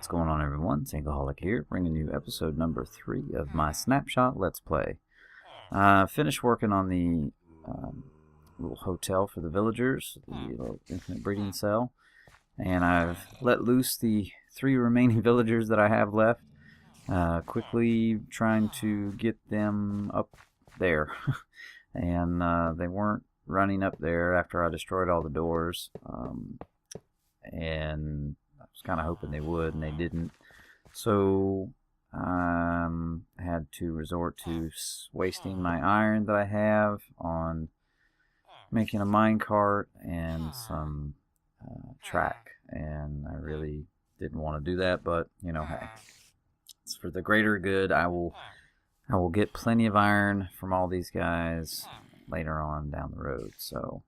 going on, everyone? Singleaholic here, bringing you episode number 3 of my Snapshot Let's Play. Finished working on the little hotel for the villagers, the little infinite breeding cell, and I've let loose the 3 remaining villagers that I have left, quickly trying to get them up there. And they weren't running up there after I destroyed all the doors, and I was kind of hoping they would, and they didn't. So I had to resort to wasting my iron that I have on making a minecart and some track. And I really didn't want to do that, but you know, hey, it's for the greater good. I will get plenty of iron from all these guys later on down the road. So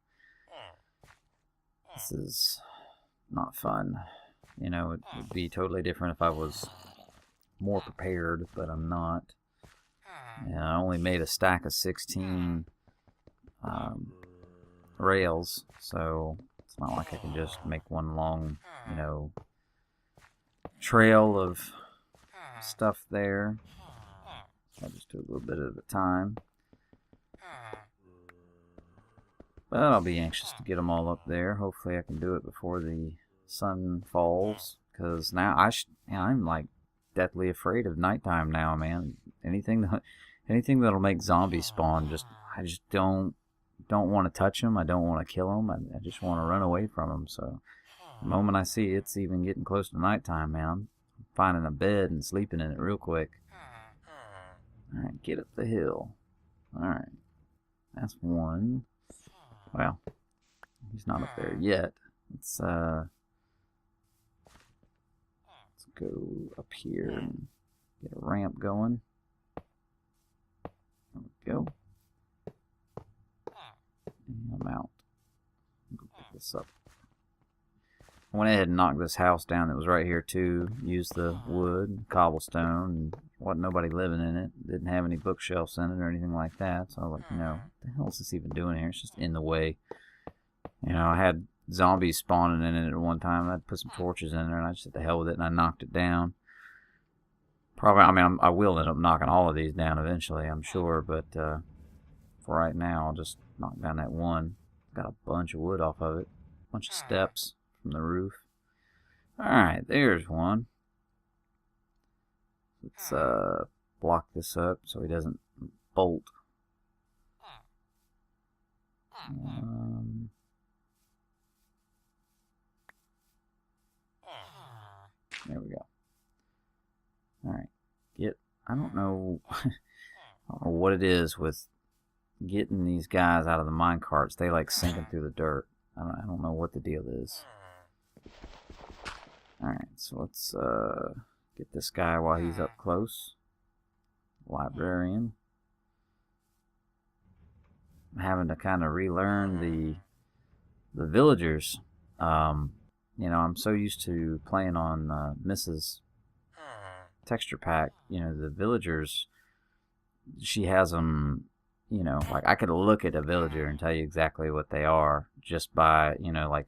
this is not fun. You know, it would be totally different if I was more prepared, but I'm not. And I only made a stack of 16 rails, so it's not like I can just make one long, you know, trail of stuff there. I'll just do a little bit at a time. But I'll be anxious to get them all up there. Hopefully I can do it before the sun falls, because now I'm like deathly afraid of nighttime now, man. Anything that'll make zombies spawn, I just don't want to touch them. I don't want to kill them. I just want to run away from them. So the moment I see it's even getting close to nighttime, man, I'm finding a bed and sleeping in it real quick. Alright, get up the hill. Alright, that's one. Well, he's not up there yet. Let's go up here and get a ramp going. There we go. And I'm out. Go pick this up. I went ahead and knocked this house down that was right here too. Used the wood, cobblestone, and wasn't nobody living in it. Didn't have any bookshelves in it or anything like that. So I was like, you know, what the hell is this even doing here? It's just in the way. You know, I had zombies spawning in it at one time. I'd put some torches in there, and I just said the hell with it, and I knocked it down. Probably, I mean, I will end up knocking all of these down eventually, I'm sure. But for right now, I'll just knock down that one. Got a bunch of wood off of it. A bunch of steps from the roof. Alright, there's one. Let's block this up so he doesn't bolt. There we go. Alright, I don't know what it is with getting these guys out of the minecarts. They like sinking through the dirt. I don't know what the deal is. Alright, so let's get this guy while he's up close. Librarian. I'm having to kind of relearn the villagers. You know, I'm so used to playing on Mrs. Texture Pack. You know, the villagers, she has them, you know, like I could look at a villager and tell you exactly what they are just by, you know, like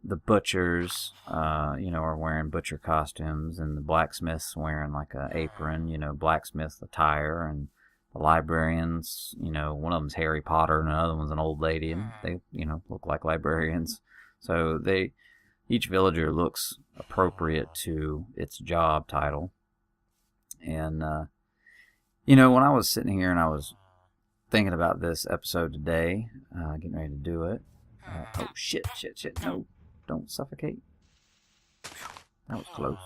the butchers, you know, are wearing butcher costumes, and the blacksmiths wearing like a apron, you know, blacksmith attire, and the librarians, you know, one of them's Harry Potter and another one's an old lady, and they, you know, look like librarians. So each villager looks appropriate to its job title. And, you know, when I was sitting here and I was thinking about this episode today, getting ready to do it, oh, shit, no, don't suffocate. That was close.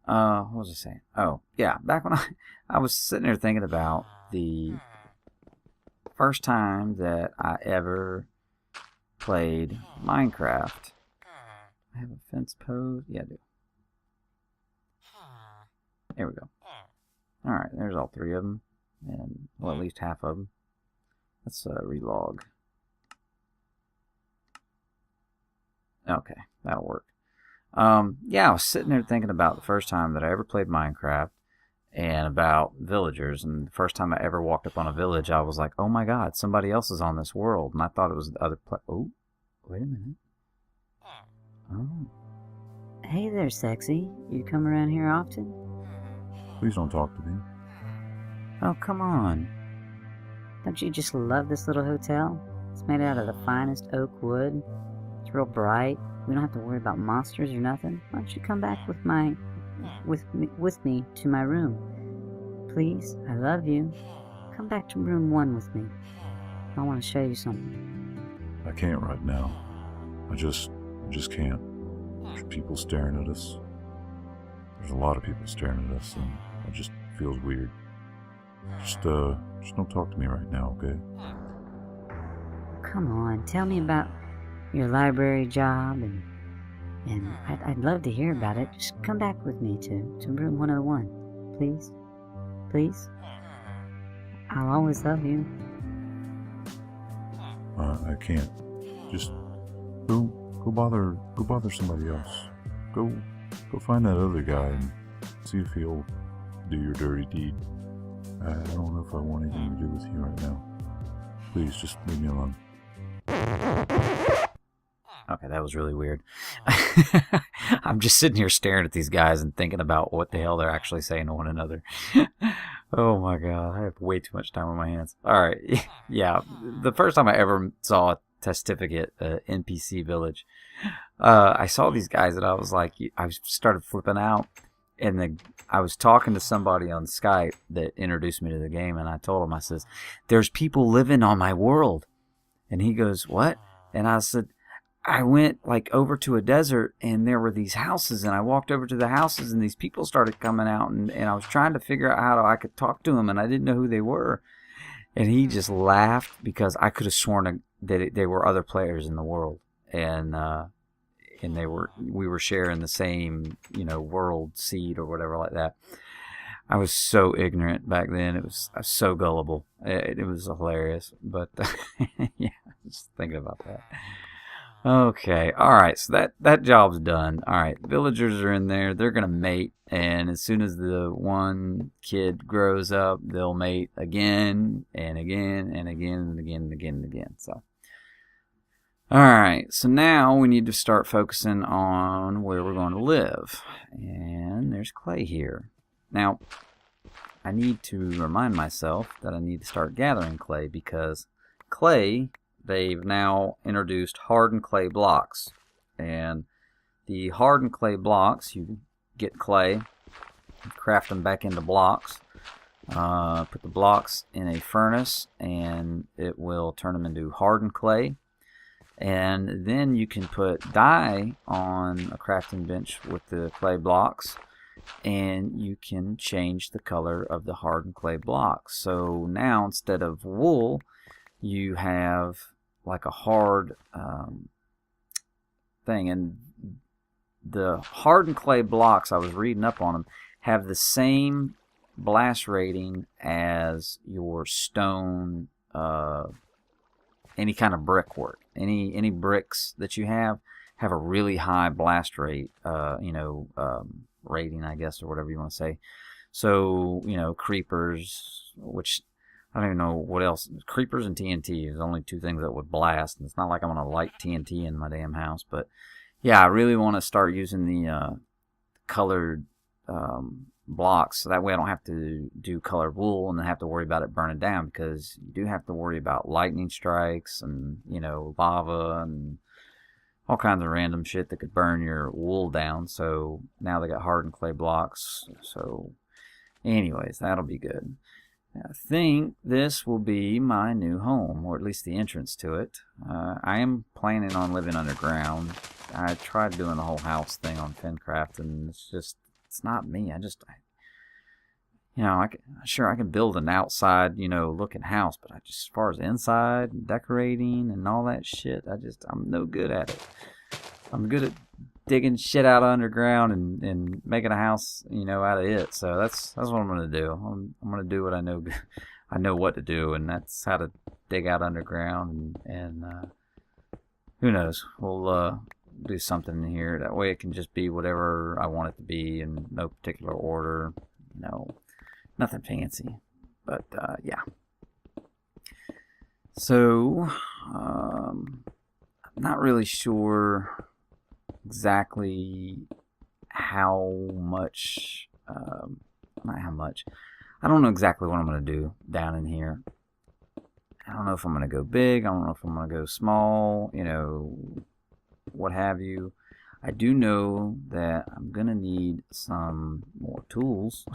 What was I saying? Oh, yeah, back when I was sitting there thinking about the first time that I ever played Minecraft. I have a fence post? Yeah, I do. There we go. Alright, there's all 3 of them. And, well, at least half of them. Let's relog. Okay, that'll work. Yeah, I was sitting there thinking about the first time that I ever played Minecraft and about villagers. And the first time I ever walked up on a village, I was like, oh my god, somebody else is on this world. And I thought it was the other place. Oh, wait a minute. Oh. Hey there, sexy. You come around here often? Please don't talk to me. Oh, come on. Don't you just love this little hotel? It's made out of the finest oak wood. It's real bright. We don't have to worry about monsters or nothing. Why don't you come back with me to my room? Please, I love you. Come back to room 1 with me. I want to show you something. I can't right now. I just can't. There's people staring at us. There's a lot of people staring at us, and it just feels weird. Just don't talk to me right now, okay? Come on, tell me about your library job, and I'd love to hear about it. Just come back with me to room 101, please. Please? I'll always love you. I can't. Just go bother somebody else. Go find that other guy and see if he'll do your dirty deed. I don't know if I want anything to do with you right now. Please, just leave me alone. Okay, that was really weird. I'm just sitting here staring at these guys and thinking about what the hell they're actually saying to one another. Oh my god, I have way too much time on my hands. Alright, yeah, the first time I ever saw a Testificate, NPC village, I saw these guys and I was like, I started flipping out. And I was talking to somebody on Skype that introduced me to the game, and I told him, I says, there's people living on my world. And he goes, what? And I said, I went like over to a desert, and there were these houses, and I walked over to the houses, and these people started coming out, and I was trying to figure out how I could talk to them, and I didn't know who they were. And he just laughed because I could have sworn that they were other players in the world. And we were sharing the same, world seed or whatever like that. I was so ignorant back then. I was so gullible. It was hilarious. But yeah, just thinking about that. Okay, all right. So that job's done. All right, villagers are in there. They're gonna mate, and as soon as the one kid grows up, they'll mate again and again and again and again and again and again. So. Alright, so now we need to start focusing on where we're going to live. And there's clay here. Now, I need to remind myself that I need to start gathering clay because clay, they've now introduced hardened clay blocks. And the hardened clay blocks, you get clay, craft them back into blocks, put the blocks in a furnace, and it will turn them into hardened clay. And then you can put dye on a crafting bench with the clay blocks, and you can change the color of the hardened clay blocks. So now instead of wool, you have like a hard thing. And the hardened clay blocks, I was reading up on them, have the same blast rating as your stone, any kind of brickwork. Any bricks that you have a really high blast rate, rating, I guess, or whatever you want to say. So, creepers, which I don't even know what else. Creepers and TNT is only two things that would blast. And it's not like I'm going to light TNT in my damn house. But, yeah, I really want to start using the colored blocks, so that way I don't have to do colored wool and then have to worry about it burning down, because you do have to worry about lightning strikes and lava and all kinds of random shit that could burn your wool down. So now they got hardened clay blocks. So anyways, that'll be good. I think this will be my new home, or at least the entrance to it. I am planning on living underground. I tried doing the whole house thing on Fincraft, and it's not me. I can build an outside, looking house, but as far as inside and decorating and all that shit, I'm no good at it. I'm good at digging shit out of underground and making a house, out of it. So that's what I'm gonna do. I'm gonna do what I know. I know what to do, and that's how to dig out underground. And who knows? We'll do something in here. That way, it can just be whatever I want it to be in no particular order. Nothing fancy. But yeah. So I'm not really sure exactly how much, not how much, I don't know exactly what I'm going to do down in here. I don't know if I'm going to go big. I don't know if I'm going to go small, what have you. I do know that I'm going to need some more tools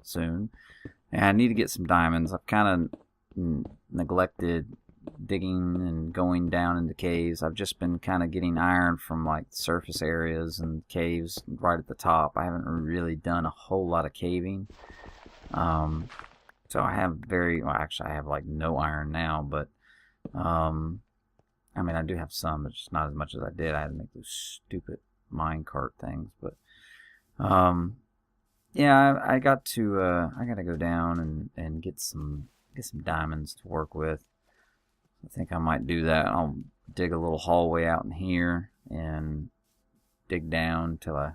soon. And I need to get some diamonds. I've kind of neglected digging and going down into caves. I've just been kind of getting iron from like surface areas and caves right at the top. I haven't really done a whole lot of caving. So I have actually I have like no iron now, but I mean I do have some, but just not as much as I did. I had to make those stupid minecart things, but yeah, I got to go down and get some diamonds to work with. I think I might do that. I'll dig a little hallway out in here and dig down till I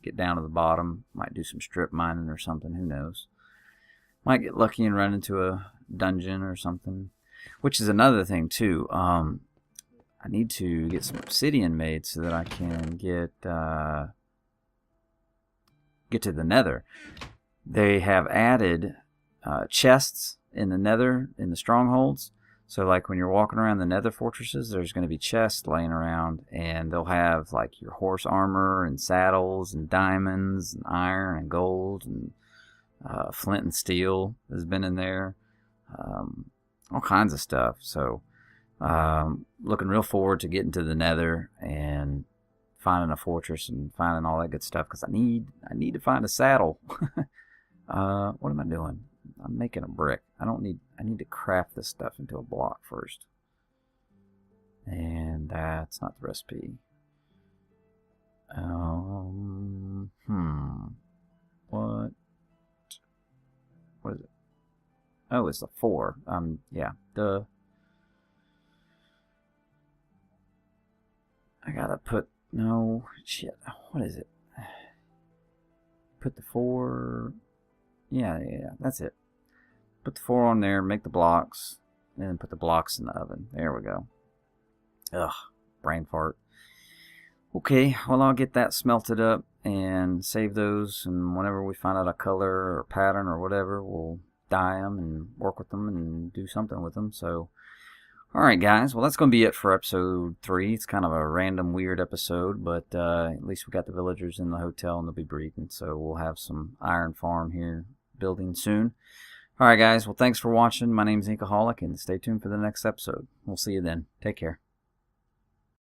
get down to the bottom. Might do some strip mining or something, who knows. Might get lucky and run into a dungeon or something, which is another thing too. I need to get some obsidian made so that I can get to the nether. They have added chests in the nether, in the strongholds. So like when you're walking around the nether fortresses, there's going to be chests laying around, and they'll have like your horse armor and saddles and diamonds and iron and gold and flint and steel has been in there. All kinds of stuff. So looking real forward to getting to the nether and finding a fortress and finding all that good stuff, because I need to find a saddle. What am I doing? I'm making a brick. I need to craft this stuff into a block first. And that's not the recipe. What is it? Oh, it's a 4. Yeah, duh. I gotta put, no, shit, what is it? Put the 4, yeah, that's it. Put the 4 on there, make the blocks, and then put the blocks in the oven. There we go. Ugh, brain fart. Okay, well, I'll get that smelted up and save those, and whenever we find out a color or pattern or whatever, we'll dye them and work with them and do something with them. So, alright guys, well that's going to be it for episode 3. It's kind of a random, weird episode, but at least we got the villagers in the hotel and they'll be breeding, so we'll have some iron farm here building soon. Alright guys, well thanks for watching. My name's Inkaholic, and stay tuned for the next episode. We'll see you then. Take care.